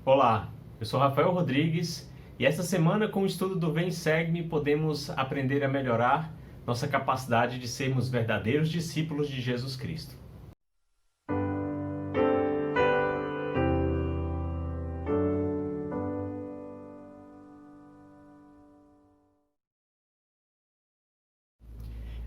Olá, eu sou Rafael Rodrigues e esta semana, com o estudo do Vem Segue-me, podemos aprender a melhorar nossa capacidade de sermos verdadeiros discípulos de Jesus Cristo.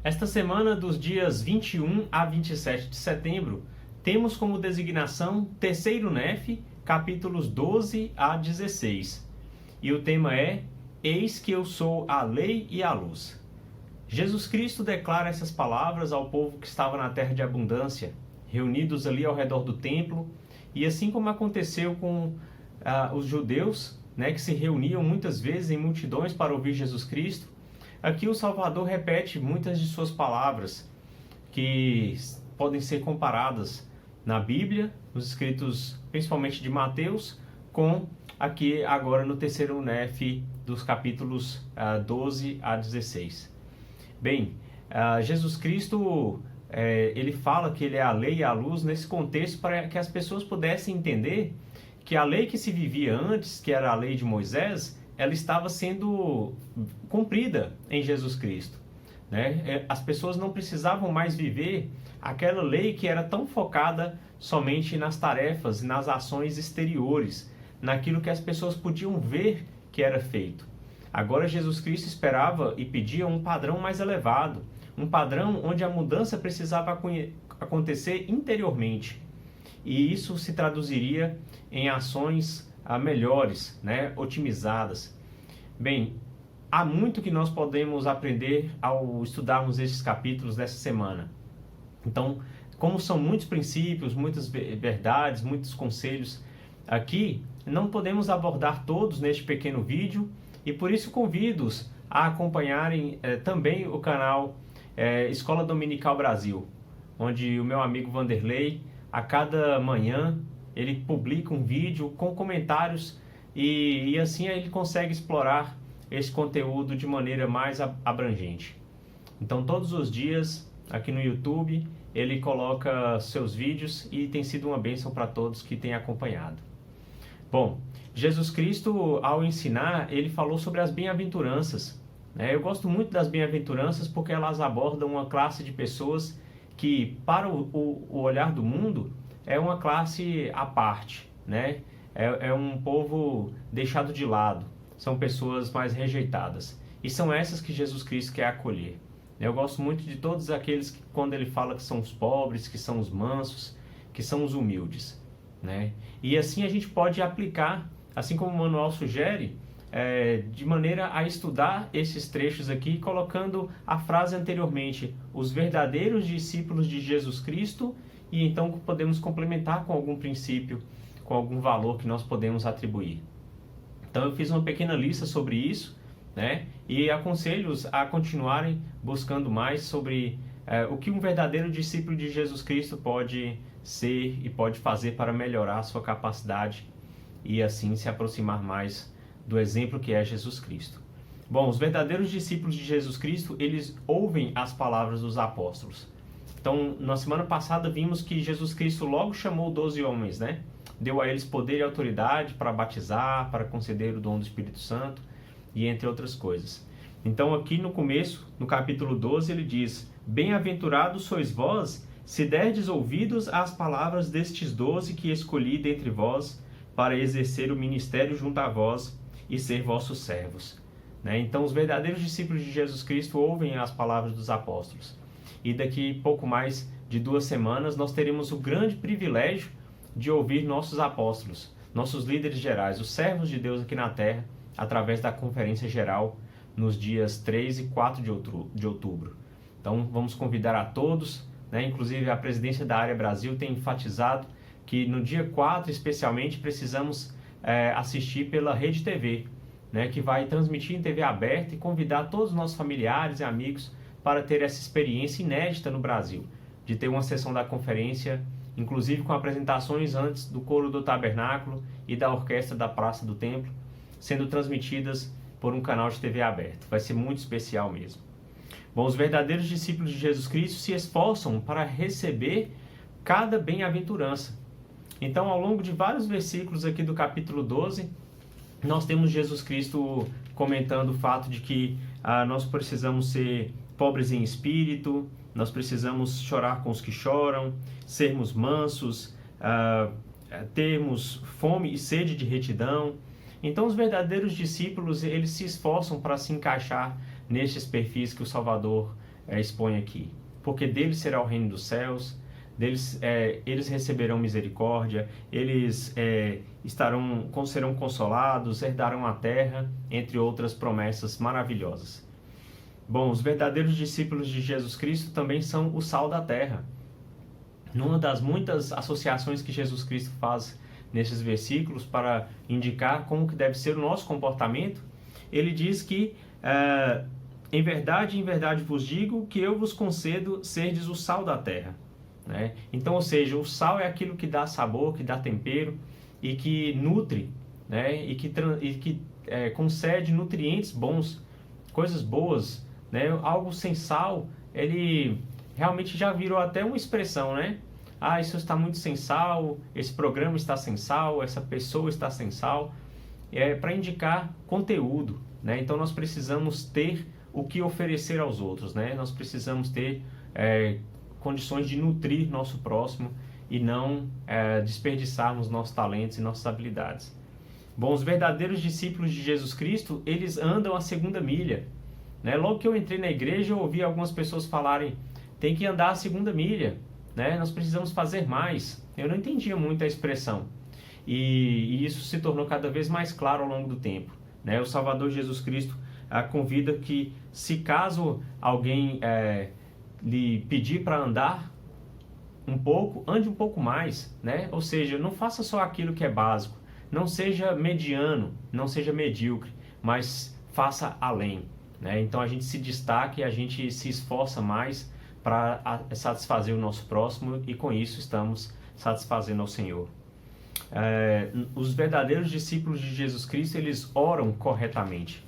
Esta semana, dos dias 21 a 27 de setembro, temos como designação Terceiro NEF, capítulos 12 a 16. E o tema é Eis que eu sou a lei e a luz. Jesus Cristo declara essas palavras ao povo que estava na terra de abundância, reunidos ali ao redor do templo, e assim como aconteceu com os judeus, que se reuniam muitas vezes em multidões para ouvir Jesus Cristo, aqui o Salvador repete muitas de suas palavras que podem ser comparadas na Bíblia, nos escritos principalmente de Mateus, com aqui agora no terceiro NEF dos capítulos 12 a 16. Bem, Jesus Cristo, ele fala que ele é a lei e a luz nesse contexto para que as pessoas pudessem entender que a lei que se vivia antes, que era a lei de Moisés, ela estava sendo cumprida em Jesus Cristo, né? As pessoas não precisavam mais viver aquela lei que era tão focada somente nas tarefas, nas ações exteriores, naquilo que as pessoas podiam ver que era feito. Agora Jesus Cristo esperava e pedia um padrão mais elevado, um padrão onde a mudança precisava acontecer interiormente. E isso se traduziria em ações melhores, otimizadas. Bem, há muito que nós podemos aprender ao estudarmos esses capítulos dessa semana. Então, como são muitos princípios, muitas verdades, muitos conselhos aqui, não podemos abordar todos neste pequeno vídeo, e por isso convido-os a acompanharem também o canal Escola Dominical Brasil, onde o meu amigo Vanderlei, a cada manhã, ele publica um vídeo com comentários e assim ele consegue explorar esse conteúdo de maneira mais abrangente. Então, todos os dias, aqui no YouTube, ele coloca seus vídeos e tem sido uma bênção para todos que têm acompanhado. Bom, Jesus Cristo, ao ensinar, ele falou sobre as bem-aventuranças. Eu gosto muito das bem-aventuranças porque elas abordam uma classe de pessoas que, para o olhar do mundo, é uma classe à parte, É um povo deixado de lado, são pessoas mais rejeitadas. E são essas que Jesus Cristo quer acolher. Eu gosto muito de todos aqueles que, quando ele fala que são os pobres, que são os mansos, que são os humildes, E assim a gente pode aplicar, assim como o manual sugere, de maneira a estudar esses trechos aqui, colocando a frase anteriormente, os verdadeiros discípulos de Jesus Cristo, e então podemos complementar com algum princípio, com algum valor que nós podemos atribuir. Então eu fiz uma pequena lista sobre isso, e aconselho-os a continuarem buscando mais sobre o que um verdadeiro discípulo de Jesus Cristo pode ser e pode fazer para melhorar a sua capacidade e assim se aproximar mais do exemplo que é Jesus Cristo. Bom, os verdadeiros discípulos de Jesus Cristo, eles ouvem as palavras dos apóstolos. Então, na semana passada vimos que Jesus Cristo logo chamou 12 homens, Deu a eles poder e autoridade para batizar, para conceder o dom do Espírito Santo e entre outras coisas. Então, aqui no começo, no capítulo 12, ele diz: Bem-aventurados sois vós, se derdes ouvidos às palavras destes 12 que escolhi dentre vós, para exercer o ministério junto a vós e ser vossos servos. Então, os verdadeiros discípulos de Jesus Cristo ouvem as palavras dos apóstolos. E daqui pouco mais de 2 semanas, nós teremos o grande privilégio de ouvir nossos apóstolos, nossos líderes gerais, os servos de Deus aqui na Terra, através da Conferência Geral, nos dias 3 e 4 de outubro. Então, vamos convidar a todos, inclusive a presidência da Área Brasil tem enfatizado que no dia 4, especialmente, precisamos assistir pela Rede TV, que vai transmitir em TV aberta e convidar todos os nossos familiares e amigos para ter essa experiência inédita no Brasil, de ter uma sessão da conferência, inclusive com apresentações antes do coro do tabernáculo e da orquestra da Praça do Templo, sendo transmitidas por um canal de TV aberto. Vai ser muito especial mesmo. Bom, os verdadeiros discípulos de Jesus Cristo se esforçam para receber cada bem-aventurança. Então, ao longo de vários versículos aqui do capítulo 12, nós temos Jesus Cristo comentando o fato de que nós precisamos ser pobres em espírito, nós precisamos chorar com os que choram, sermos mansos, termos fome e sede de retidão. Então, os verdadeiros discípulos, eles se esforçam para se encaixar nestes perfis que o Salvador expõe aqui. Porque deles será o reino dos céus, eles receberão misericórdia, eles serão consolados, herdarão a terra, entre outras promessas maravilhosas. Bom, os verdadeiros discípulos de Jesus Cristo também são o sal da terra. Numa das muitas associações que Jesus Cristo faz nesses versículos para indicar como que deve ser o nosso comportamento, ele diz que em verdade vos digo que eu vos concedo serdes o sal da terra. Né? Então, ou seja, o sal é aquilo que dá sabor, que dá tempero e que nutre, né? e que concede nutrientes bons, coisas boas. Né? Algo sem sal, ele realmente já virou até uma expressão, né? Isso está muito sem sal, esse programa está sem sal, essa pessoa está sem sal. Para indicar conteúdo, né? Então nós precisamos ter o que oferecer aos outros, né? Nós precisamos ter condições de nutrir nosso próximo e não desperdiçarmos nossos talentos e nossas habilidades. Bom, os verdadeiros discípulos de Jesus Cristo, eles andam a segunda milha. Né? Logo que eu entrei na igreja, eu ouvi algumas pessoas falarem, tem que andar a segunda milha, né? Nós precisamos fazer mais. Eu não entendia muito a expressão. E isso se tornou cada vez mais claro ao longo do tempo. Né? O Salvador Jesus Cristo convida que, se caso alguém lhe pedir para andar um pouco, ande um pouco mais. Né? Ou seja, não faça só aquilo que é básico. Não seja mediano, não seja medíocre, mas faça além. Né? Então a gente se destaca e a gente se esforça mais para satisfazer o nosso próximo e com isso estamos satisfazendo ao Senhor. Os verdadeiros discípulos de Jesus Cristo, eles oram corretamente.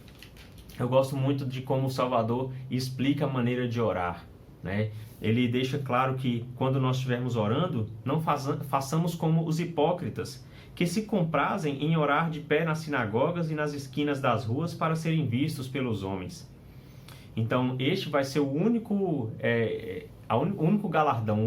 Eu gosto muito de como o Salvador explica a maneira de orar. Né? Ele deixa claro que quando nós estivermos orando, não façamos como os hipócritas, que se comprazem em orar de pé nas sinagogas e nas esquinas das ruas para serem vistos pelos homens. Então, este vai ser o único galardão,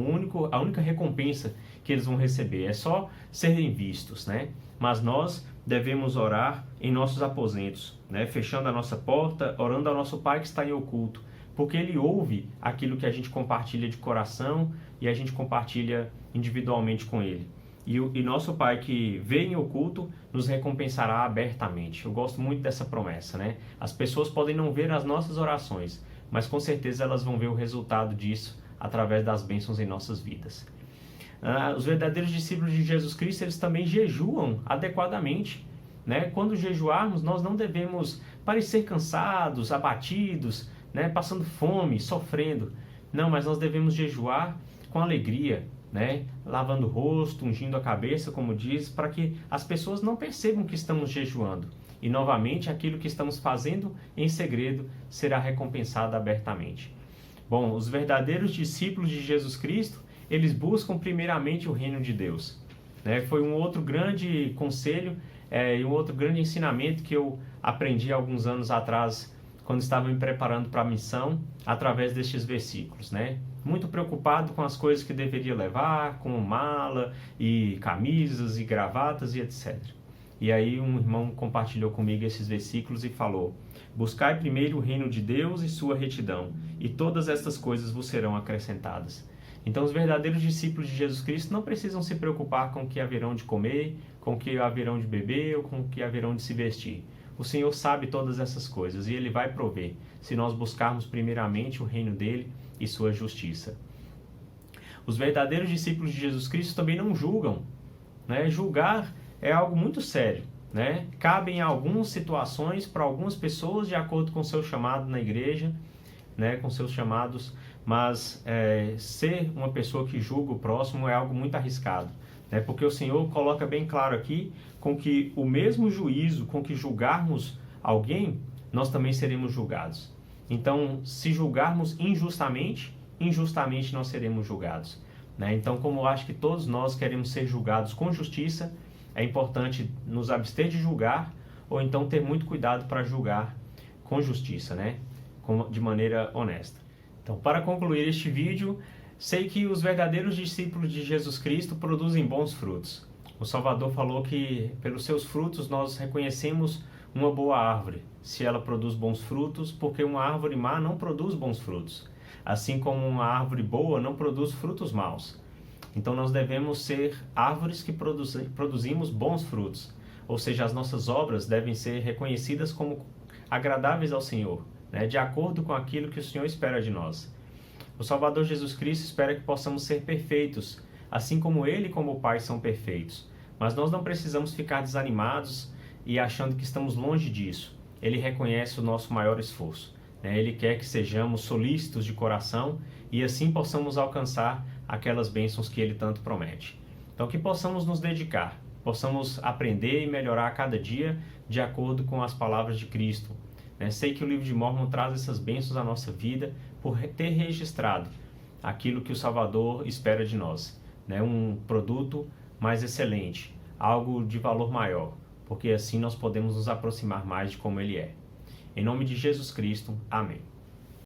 a única recompensa que eles vão receber. É só serem vistos, né? Mas nós devemos orar em nossos aposentos, né? Fechando a nossa porta, orando ao nosso Pai que está em oculto, porque Ele ouve aquilo que a gente compartilha de coração e a gente compartilha individualmente com Ele. E nosso Pai que vê em oculto nos recompensará abertamente. Eu gosto muito dessa promessa, né? As pessoas podem não ver as nossas orações, mas com certeza elas vão ver o resultado disso através das bênçãos em nossas vidas. Os verdadeiros discípulos de Jesus Cristo, eles também jejuam adequadamente. Né? Quando jejuarmos, nós não devemos parecer cansados, abatidos, né? Passando fome, sofrendo. Não, mas nós devemos jejuar com alegria, né? Lavando o rosto, ungindo a cabeça, como diz, para que as pessoas não percebam que estamos jejuando. E novamente, aquilo que estamos fazendo em segredo será recompensado abertamente. Bom, os verdadeiros discípulos de Jesus Cristo, eles buscam primeiramente o reino de Deus. Né? Foi um outro grande conselho e um outro grande ensinamento que eu aprendi alguns anos atrás, quando estava me preparando para a missão, através destes versículos, né? Muito preocupado com as coisas que deveria levar, com mala e camisas e gravatas e etc. E aí um irmão compartilhou comigo esses versículos e falou: buscai primeiro o reino de Deus e sua retidão, e todas estas coisas vos serão acrescentadas. Então os verdadeiros discípulos de Jesus Cristo não precisam se preocupar com o que haverão de comer, com o que haverão de beber ou com o que haverão de se vestir. O Senhor sabe todas essas coisas e Ele vai prover, se nós buscarmos primeiramente o reino dEle e sua justiça. Os verdadeiros discípulos de Jesus Cristo também não julgam. Né? Julgar é algo muito sério. Né? Cabe em algumas situações para algumas pessoas de acordo com o seu chamado na igreja, né? Com seus chamados, mas ser uma pessoa que julga o próximo é algo muito arriscado. Né? Porque o Senhor coloca bem claro aqui com que o mesmo juízo com que julgarmos alguém, nós também seremos julgados. Então, se julgarmos injustamente, injustamente nós seremos julgados. né? Então, como eu acho que todos nós queremos ser julgados com justiça, é importante nos abster de julgar, ou então ter muito cuidado para julgar com justiça, né? De maneira honesta. Então, para concluir este vídeo, sei que os verdadeiros discípulos de Jesus Cristo produzem bons frutos. O Salvador falou que pelos seus frutos nós reconhecemos uma boa árvore, se ela produz bons frutos, porque uma árvore má não produz bons frutos, assim como uma árvore boa não produz frutos maus. Então nós devemos ser árvores que produzimos bons frutos, ou seja, as nossas obras devem ser reconhecidas como agradáveis ao Senhor, né, de acordo com aquilo que o Senhor espera de nós. O Salvador Jesus Cristo espera que possamos ser perfeitos, assim como Ele e como o Pai são perfeitos. Mas nós não precisamos ficar desanimados e achando que estamos longe disso. Ele reconhece o nosso maior esforço, né? Ele quer que sejamos solícitos de coração e assim possamos alcançar aquelas bênçãos que Ele tanto promete. Então que possamos nos dedicar, possamos aprender e melhorar a cada dia de acordo com as palavras de Cristo. Sei que o livro de Mórmon traz essas bênçãos à nossa vida por ter registrado aquilo que o Salvador espera de nós, né? Um produto mais excelente, algo de valor maior, porque assim nós podemos nos aproximar mais de como Ele é. Em nome de Jesus Cristo, amém.